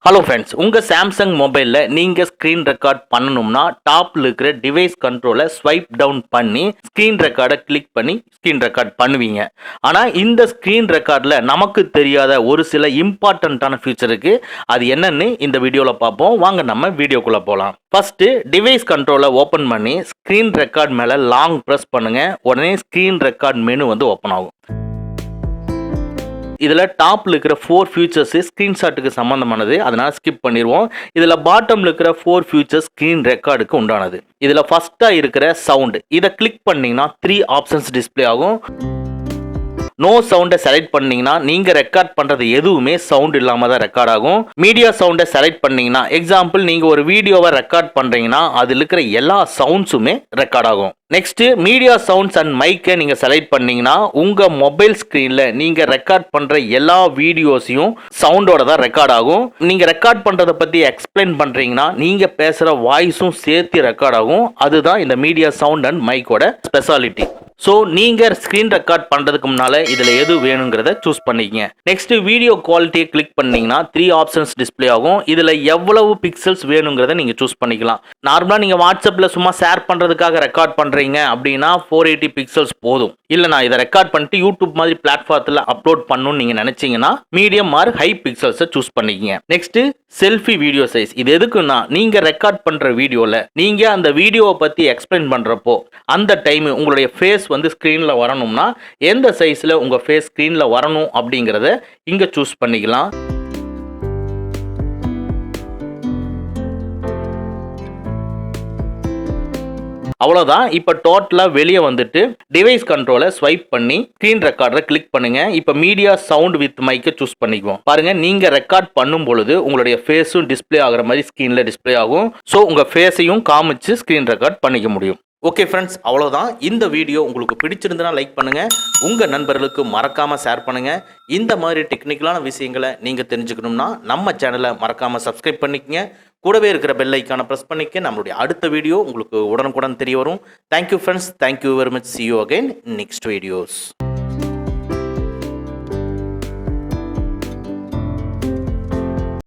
Hello friends, உங்கள் Samsung மொபைலில் நீங்கள் ஸ்க்ரீன் ரெக்கார்ட் பண்ணணும்னா டாப்பில் இருக்கிற டிவைஸ் கண்ட்ரோலை ஸ்வைப் டவுன் பண்ணி ஸ்க்ரீன் ரெக்கார்டை கிளிக் பண்ணி ஸ்க்ரீன் ரெக்கார்ட் பண்ணுவீங்க. ஆனால் இந்த ஸ்க்ரீன் ரெக்கார்டில் நமக்கு தெரியாத ஒரு சில இம்பார்ட்டண்ட்டான ஃபீச்சர் இருக்குது. அது என்னன்னு இந்த வீடியோவில் பார்ப்போம். வாங்க நம்ம வீடியோக்குள்ளே போகலாம். ஃபஸ்ட்டு டிவைஸ் கண்ட்ரோலை ஓப்பன் பண்ணி ஸ்க்ரீன் ரெக்கார்ட் மேலே லாங் ப்ரெஸ் பண்ணுங்கள். உடனே ஸ்க்ரீன் ரெக்கார்ட் மெனு வந்து ஓப்பன் ஆகும். இதில் டாப்பில் இருக்கிற 4 ஃபியூச்சர்ஸு ஸ்க்ரீன்ஷாட்டுக்கு சம்மந்தமானது, அதனால் ஸ்கிப் பண்ணிடுவோம். இதில் பாட்டமில் இருக்கிற 4 ஃபியூச்சர்ஸ் ஸ்க்ரீன் ரெக்கார்டுக்கு உண்டானது. இதில் ஃபஸ்ட்டாக இருக்கிற சவுண்டு, இதை கிளிக் பண்ணிங்கன்னா 3 ஆப்ஷன்ஸ் டிஸ்பிளே ஆகும். நோ சவுண்டை செலக்ட் பண்ணீங்கன்னா நீங்கள் ரெக்கார்ட் பண்ணுறது எதுவுமே சவுண்ட் இல்லாமல் தான் ரெக்கார்ட் ஆகும். மீடியா சவுண்டை செலக்ட் பண்ணீங்கன்னா, எக்ஸாம்பிள் நீங்கள் ஒரு வீடியோவை ரெக்கார்ட் பண்ணுறீங்கன்னா அதில் இருக்கிற எல்லா சவுண்ட்ஸுமே ரெக்கார்ட் ஆகும். நெக்ஸ்ட்டு மீடியா சவுண்ட்ஸ் அண்ட் மைக்கை நீங்கள் செலக்ட் பண்ணீங்கன்னா உங்கள் மொபைல் ஸ்க்ரீனில் நீங்கள் ரெக்கார்ட் பண்ணுற எல்லா வீடியோஸையும் சவுண்டோட தான் ரெக்கார்ட் ஆகும். நீங்கள் ரெக்கார்ட் பண்ணுறதை பற்றி எக்ஸ்பிளைன் பண்ணுறீங்கன்னா நீங்கள் பேசுகிற வாய்ஸும் சேர்த்து ரெக்கார்ட் ஆகும். அதுதான் இந்த மீடியா சவுண்ட் அண்ட் மைக்கோட ஸ்பெஷாலிட்டி. ஸோ நீங்கள் ஸ்க்ரீன் ரெக்கார்ட் பண்ணுறதுக்கு முன்னால் இதில் எது வேணுங்கிறத சூஸ் பண்ணிக்கங்க. நெக்ஸ்ட் வீடியோ குவாலிட்டியை கிளிக் பண்ணிங்கன்னா 3 ஆப்ஷன்ஸ் டிஸ்பிளே ஆகும். இதில் எவ்வளவு பிக்சல்ஸ் வேணுங்கிறத நீங்கள் சூஸ் பண்ணிக்கலாம். நார்மலாக நீங்கள் வாட்ஸ்அப்பில் சும்மா ஷேர் பண்ணுறதுக்காக ரெக்கார்ட் பண்ணுறீங்க அப்படின்னா 480 பிக்சல்ஸ் போதும். இல்லை நான் இதை ரெக்கார்ட் பண்ணிட்டு யூடியூப் மாதிரி பிளாட்ஃபார்த்தில் அப்லோட் பண்ணணும்னு நீங்கள் நினச்சிங்கன்னா மீடியம் ஆர் ஹை பிக்சல்ஸை சூஸ் பண்ணிக்கங்க. Next selfie video size. இது எதுக்குன்னா நீங்கள் ரெக்கார்ட் பண்ணுற வீடியோவில் நீங்கள் அந்த வீடியோவை பற்றி எக்ஸ்பிளைன் பண்ணுறப்போ அந்த டைம் உங்களுடைய ஃபேஸ் வந்து ஸ்க்ரீனில் வரணும்னா எந்த சைஸில் உங்கள் ஃபேஸ் ஸ்க்ரீனில் வரணும் அப்படிங்கிறத இங்கே சூஸ் பண்ணிக்கலாம். அவ்வளோதான். இப்போ டோட்டலாக வெளியே வந்துட்டு டிவைஸ் கண்ட்ரோலை ஸ்வைப் பண்ணி ஸ்க்ரீன் ரெக்கார்டரை கிளிக் பண்ணுங்க. இப்போ மீடியா சவுண்ட் வித் மைக்கை சூஸ் பண்ணிக்குவோம். பாருங்க, நீங்கள் ரெக்கார்ட் பண்ணும் பொழுது உங்களுடைய ஃபேஸும் டிஸ்பிளே ஆகிற மாதிரி ஸ்க்ரீனில் டிஸ்பிளே ஆகும். ஸோ உங்கள் ஃபேஸையும் காமிச்சு ஸ்க்ரீன் ரெக்கார்ட் பண்ணிக்க முடியும். ஓகே ஃப்ரெண்ட்ஸ், அவ்வளோதான். இந்த வீடியோ உங்களுக்கு பிடிச்சிருந்தனா லைக் பண்ணுங்கள், உங்கள் நண்பர்களுக்கு மறக்காமல் ஷேர் பண்ணுங்கள். இந்த மாதிரி டெக்னிக்கலான விஷயங்களை நீங்கள் தெரிஞ்சுக்கணும்னா நம்ம சேனலை மறக்காமல் சப்ஸ்கிரைப் பண்ணிக்கங்க. கூடவே இருக்கிற பெல் ஐக்கானை ப்ரெஸ் பண்ணிக்க நம்மளுடைய அடுத்த வீடியோ உங்களுக்கு உடனுக்குடன் தெரிய வரும். Thank you friends, thank you very much. see you again in next videos.